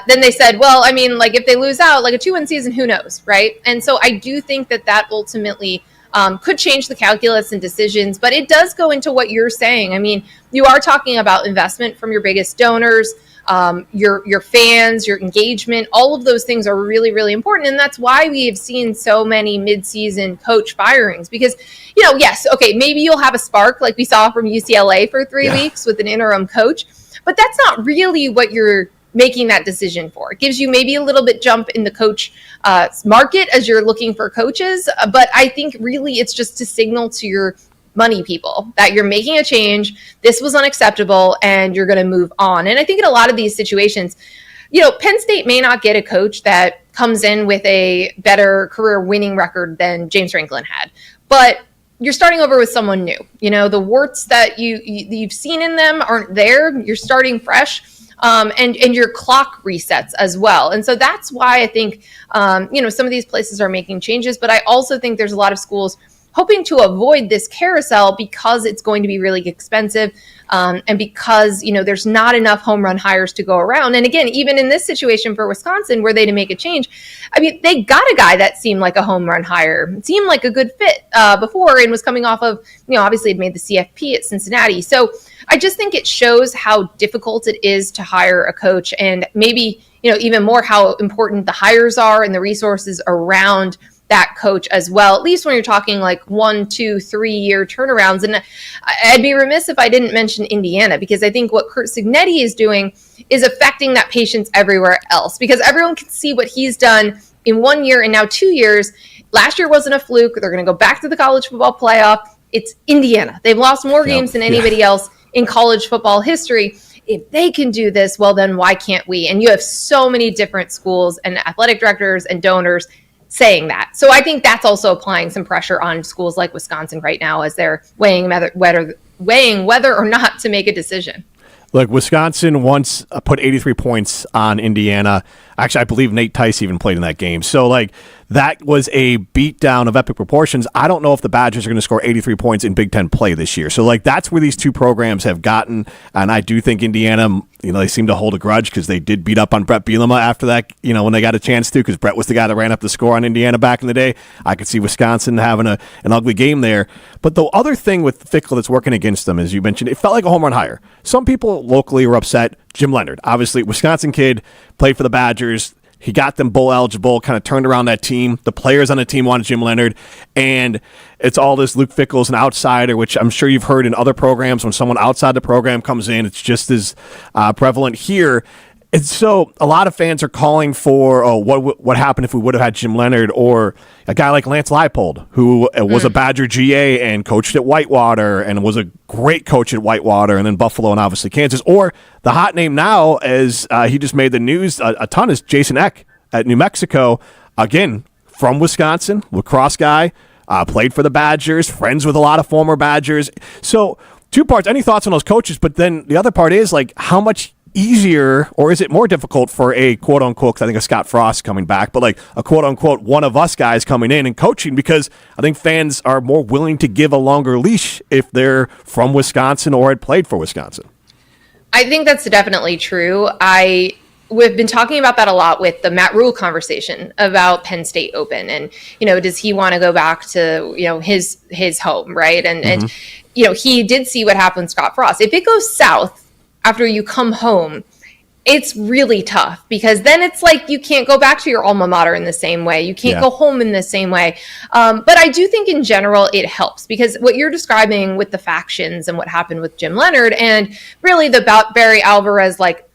then they said, well, I mean, like, if they lose out, like a 2-win season, who knows, right? And so I do think that ultimately could change the calculus and decisions. But it does go into what you're saying. I mean, you are talking about investment from your biggest donors. Your fans, your engagement, all of those things are really, really important. And that's why we have seen so many mid-season coach firings, because, yes, okay, maybe you'll have a spark like we saw from UCLA for 3 weeks with an interim coach, but that's not really what you're making that decision for. It gives you maybe a little bit jump in the coach market as you're looking for coaches. But I think really it's just to signal to your money people that you're making a change, this was unacceptable, and you're going to move on. And I think in a lot of these situations, Penn State may not get a coach that comes in with a better career winning record than James Franklin had, but you're starting over with someone new. The warts that you've seen in them aren't there. You're starting fresh. And your clock resets as well. And so that's why I think, some of these places are making changes, but I also think there's a lot of schools hoping to avoid this carousel because it's going to be really expensive, and because, there's not enough home run hires to go around. And again, even in this situation for Wisconsin, were they to make a change, I mean, they got a guy that seemed like a home run hire, seemed like a good fit before, and was coming off of, obviously had made the CFP at Cincinnati. So I just think it shows how difficult it is to hire a coach, and maybe, even more how important the hires are and the resources around that coach as well, at least when you're talking like 1, 2, 3 year turnarounds. And I'd be remiss if I didn't mention Indiana, because I think what Curt Cignetti is doing is affecting that patience everywhere else, because everyone can see what he's done in 1 year and now 2 years. Last year wasn't a fluke. They're going to go back to the college football playoff. It's Indiana. They've lost more games than anybody else in college football history. If they can do this, well, then why can't we? And you have so many different schools and athletic directors and donors saying that. So I think that's also applying some pressure on schools like Wisconsin right now as they're weighing whether or not to make a decision. Look, Wisconsin once put 83 points on Indiana. Actually, I believe Nate Tice even played in that game. So, that was a beatdown of epic proportions. I don't know if the Badgers are going to score 83 points in Big Ten play this year. So, that's where these two programs have gotten. And I do think Indiana, they seem to hold a grudge because they did beat up on Brett Bielema after that, when they got a chance to, because Brett was the guy that ran up the score on Indiana back in the day. I could see Wisconsin having an ugly game there. But the other thing with Fickell that's working against them, as you mentioned, it felt like a home run hire. Some people locally were upset. Jim Leonhard, obviously, Wisconsin kid, played for the Badgers. He got them bowl eligible, kind of turned around that team. The players on the team wanted Jim Leonhard, and it's all this Luke Fickell's an outsider, which I'm sure you've heard in other programs. When someone outside the program comes in, it's just as prevalent here. And so a lot of fans are calling for, what happened if we would have had Jim Leonhard, or a guy like Lance Leipold, who was a Badger GA and coached at Whitewater and was a great coach at Whitewater, and then Buffalo and obviously Kansas. Or the hot name now, as he just made the news a ton, is Jason Eck at New Mexico. Again, from Wisconsin, lacrosse guy, played for the Badgers, friends with a lot of former Badgers. So two parts. Any thoughts on those coaches? But then the other part is, how much easier, or is it more difficult for a quote-unquote, 'cause I think of Scott Frost coming back, but a quote-unquote one of us guys coming in and coaching, because I think fans are more willing to give a longer leash if they're from Wisconsin or had played for Wisconsin? I think that's definitely true. We've been talking about that a lot with the Matt Rule conversation about Penn State Open, and does he want to go back to his home, right? And he did see what happened with Scott Frost. If it goes south after you come home, it's really tough because then it's like you can't go back to your alma mater in the same way. You can't go home in the same way. But I do think in general it helps because what you're describing with the factions and what happened with Jim Leonhard and really the Barry Alvarez, like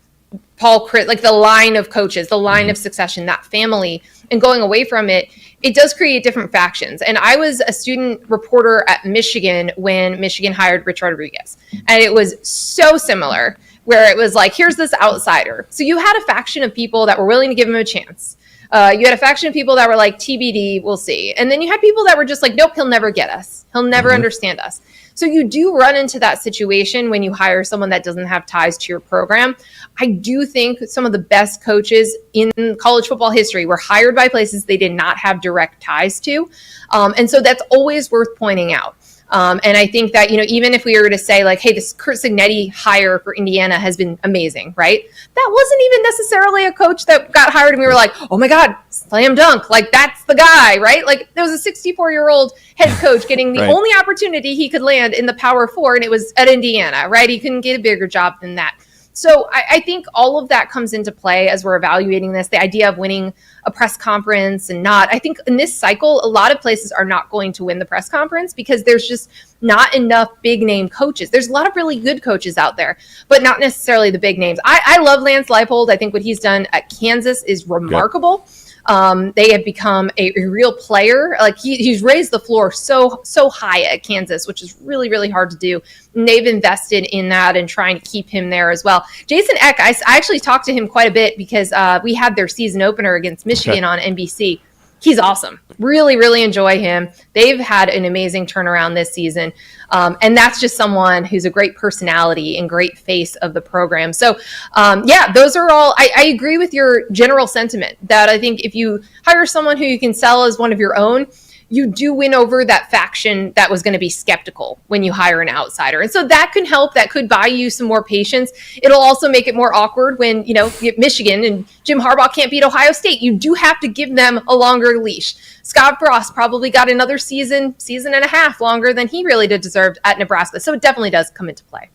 Paul Chryst, like the line of coaches, the line of succession, that family, and going away from it, it does create different factions. And I was a student reporter at Michigan when Michigan hired Rich Rodriguez. And it was so similar where it was like, here's this outsider. So you had a faction of people that were willing to give him a chance. You had a faction of people that were like, TBD, we'll see. And then you had people that were just like, nope, he'll never get us. He'll never understand us. So you do run into that situation when you hire someone that doesn't have ties to your program. I do think some of the best coaches in college football history were hired by places they did not have direct ties to. And so that's always worth pointing out. And I think that, even if we were to say like, hey, this Curt Cignetti hire for Indiana has been amazing, right? That wasn't even necessarily a coach that got hired and we were like, oh my God, slam dunk. Like that's the guy, right? Like there was a 64-year-old head coach getting the only opportunity he could land in the Power Four, and it was at Indiana, right? He couldn't get a bigger job than that. So I think all of that comes into play as we're evaluating this, the idea of winning a press conference and not. I think in this cycle, a lot of places are not going to win the press conference because there's just not enough big name coaches. There's a lot of really good coaches out there, but not necessarily the big names. I love Lance Leipold. I think what he's done at Kansas is remarkable. They have become a real player. Like he's raised the floor so high at Kansas, which is really, really hard to do. And they've invested in that and trying to keep him there as well. Jason Eck, I actually talked to him quite a bit because we had their season opener against Michigan on NBC. He's awesome. Really, really enjoy him. They've had an amazing turnaround this season. And that's just someone who's a great personality and great face of the program. So, those are all, I agree with your general sentiment that I think if you hire someone who you can sell as one of your own, you do win over that faction that was going to be skeptical when you hire an outsider. And so that can help. That could buy you some more patience. It'll also make it more awkward when, Michigan and Jim Harbaugh can't beat Ohio State. You do have to give them a longer leash. Scott Frost probably got another season and a half longer than he really did deserve at Nebraska. So it definitely does come into play.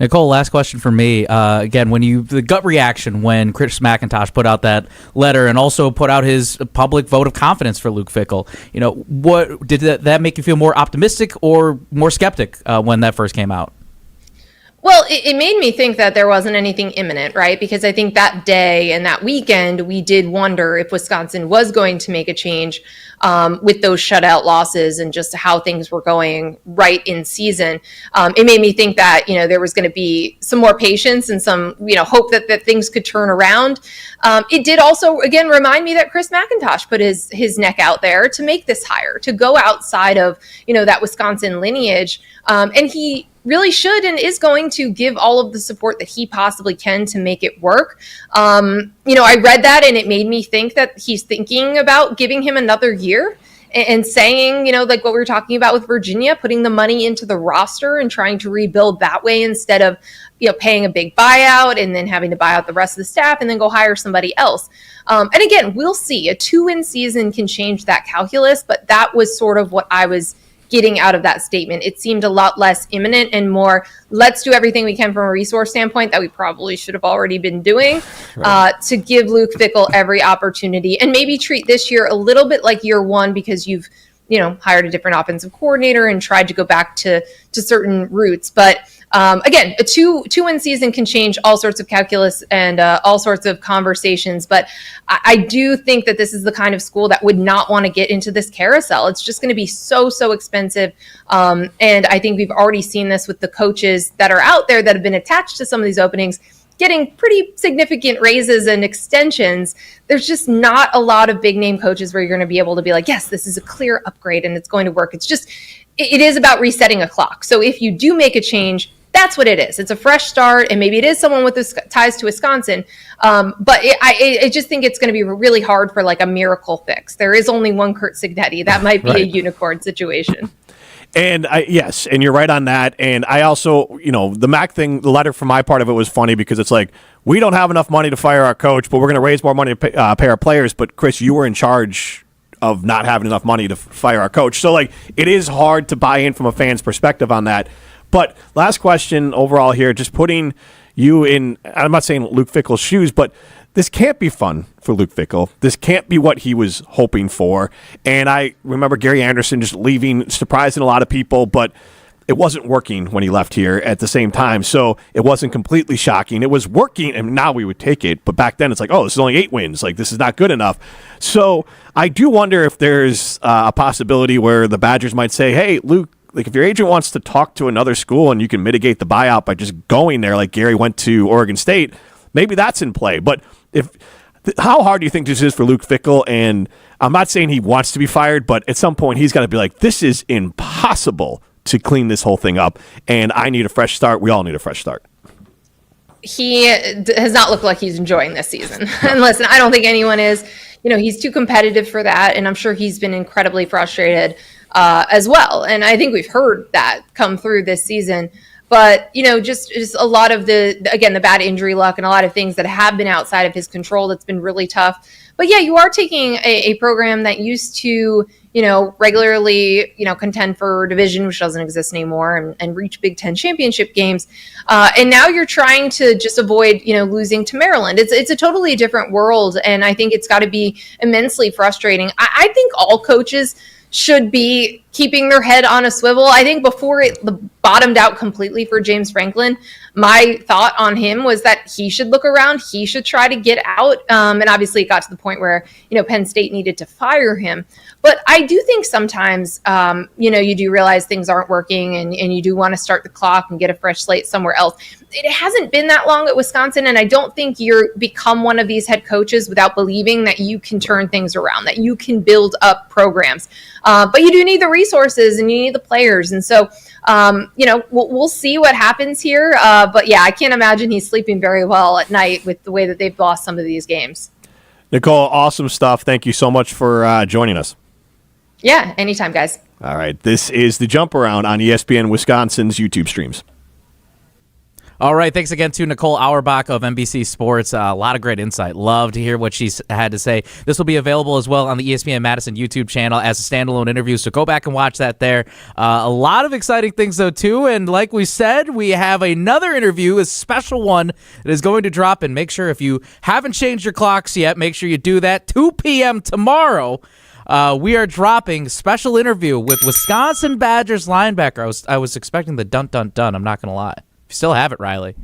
Nicole, last question for me. Again, the gut reaction when Chris McIntosh put out that letter and also put out his public vote of confidence for Luke Fickell, what did that make you feel more optimistic or more skeptic when that first came out? Well, it made me think that there wasn't anything imminent, right? Because I think that day and that weekend, we did wonder if Wisconsin was going to make a change with those shutout losses and just how things were going right in season. It made me think that, there was going to be some more patience and some, hope that things could turn around. It did also, again, remind me that Chris McIntosh put his neck out there to make this hire, to go outside of, that Wisconsin lineage. And he really should and is going to give all of the support that he possibly can to make it work. I read that and it made me think that he's thinking about giving him another year and saying, like what we were talking about with Virginia, putting the money into the roster and trying to rebuild that way instead of, paying a big buyout and then having to buy out the rest of the staff and then go hire somebody else. And again, we'll see. A 2-win season can change that calculus, but that was sort of what I was getting out of that statement. It seemed a lot less imminent and more, let's do everything we can from a resource standpoint that we probably should have already been doing to give Luke Fickell every opportunity and maybe treat this year a little bit like year one because you've, hired a different offensive coordinator and tried to go back to certain roots. But again, a two-win season can change all sorts of calculus and all sorts of conversations. But I do think that this is the kind of school that would not want to get into this carousel. It's just going to be so expensive. And I think we've already seen this with the coaches that are out there that have been attached to some of these openings, getting pretty significant raises and extensions. There's just not a lot of big name coaches where you're going to be able to be like, yes, this is a clear upgrade and it's going to work. It's just, it is about resetting a clock. So if you do make a change, that's what it is. It's a fresh start, and maybe it is someone with ties to Wisconsin. But I just think it's going to be really hard for like a miracle fix. There is only one Curt Cignetti. That might be a unicorn situation. And yes, and you're right on that. And I also, the Mac thing, the letter from my part of it was funny because it's like, we don't have enough money to fire our coach, but we're going to raise more money to pay our players. But Chris, you were in charge of not having enough money to fire our coach. So like, it is hard to buy in from a fan's perspective on that. But last question overall here, just putting, I'm not saying Luke Fickell's shoes, but this can't be fun for Luke Fickell. This can't be what he was hoping for. And I remember Gary Anderson just leaving, surprising a lot of people, but it wasn't working when he left here at the same time. So it wasn't completely shocking. It was working, and now we would take it. But back then it's like, oh, this is only 8 wins. Like, this is not good enough. So I do wonder if there's a possibility where the Badgers might say, hey, Luke, like, if your agent wants to talk to another school and you can mitigate the buyout by just going there, like Gary went to Oregon State, maybe that's in play. But how hard do you think this is for Luke Fickell? And I'm not saying he wants to be fired, but at some point he's got to be like, this is impossible to clean this whole thing up, and I need a fresh start. We all need a fresh start. He has not looked like he's enjoying this season. And listen, I don't think anyone is. He's too competitive for that, and I'm sure he's been incredibly frustrated as well. And I think we've heard that come through this season. But, just a lot of the bad injury luck and a lot of things that have been outside of his control that's been really tough. But yeah, you are taking a program that used to, regularly, contend for division, which doesn't exist anymore, and reach Big Ten championship games. And now you're trying to just avoid, losing to Maryland. It's a totally different world. And I think it's got to be immensely frustrating. I think all coaches should be keeping their head on a swivel. I think before it bottomed out completely for James Franklin, my thought on him was that he should look around, he should try to get out. And obviously it got to the point where, Penn State needed to fire him. But I do think sometimes, you do realize things aren't working and you do want to start the clock and get a fresh slate somewhere else. It hasn't been that long at Wisconsin, and I don't think you're become one of these head coaches without believing that you can turn things around, that you can build up programs. But you do need the resources and you need the players. And so, we'll see what happens here. But yeah, I can't imagine he's sleeping very well at night with the way that they've lost some of these games. Nicole, awesome stuff. Thank you so much for joining us. Yeah, anytime, guys. All right. This is the Jump Around on ESPN Wisconsin's YouTube streams. All right, thanks again to Nicole Auerbach of NBC Sports. A lot of great insight. Love to hear what she's had to say. This will be available as well on the ESPN Madison YouTube channel as a standalone interview, so go back and watch that there. A lot of exciting things, though, too, and like we said, we have another interview, a special one that is going to drop, and make sure if you haven't changed your clocks yet, make sure you do that. 2 p.m. tomorrow. We are dropping special interview with Wisconsin Badgers linebacker. I was expecting the dun-dun-dun, I'm not going to lie. You still have it, Riley.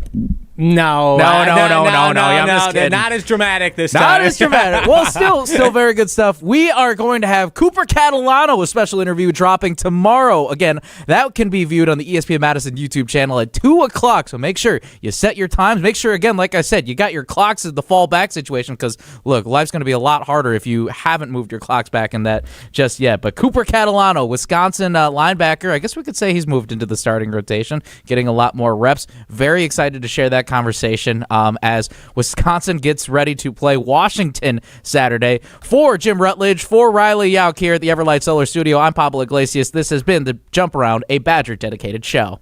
No. I'm just kidding. Not as dramatic this time. Not as dramatic. Well, still very good stuff. We are going to have Cooper Catalano, a special interview dropping tomorrow. Again, that can be viewed on the ESPN Madison YouTube channel at 2 o'clock. So make sure you set your times. Make sure, again, like I said, you got your clocks as the fallback situation because, look, life's going to be a lot harder if you haven't moved your clocks back in that just yet. But Cooper Catalano, Wisconsin linebacker, I guess we could say he's moved into the starting rotation, getting a lot more reps. Very excited to share that conversation as Wisconsin gets ready to play Washington Saturday. For Jim Rutledge, for Riley Yauk here at the Everlight Solar Studio, I'm Pablo Iglesias. This has been the Jump Around, a Badger-dedicated show.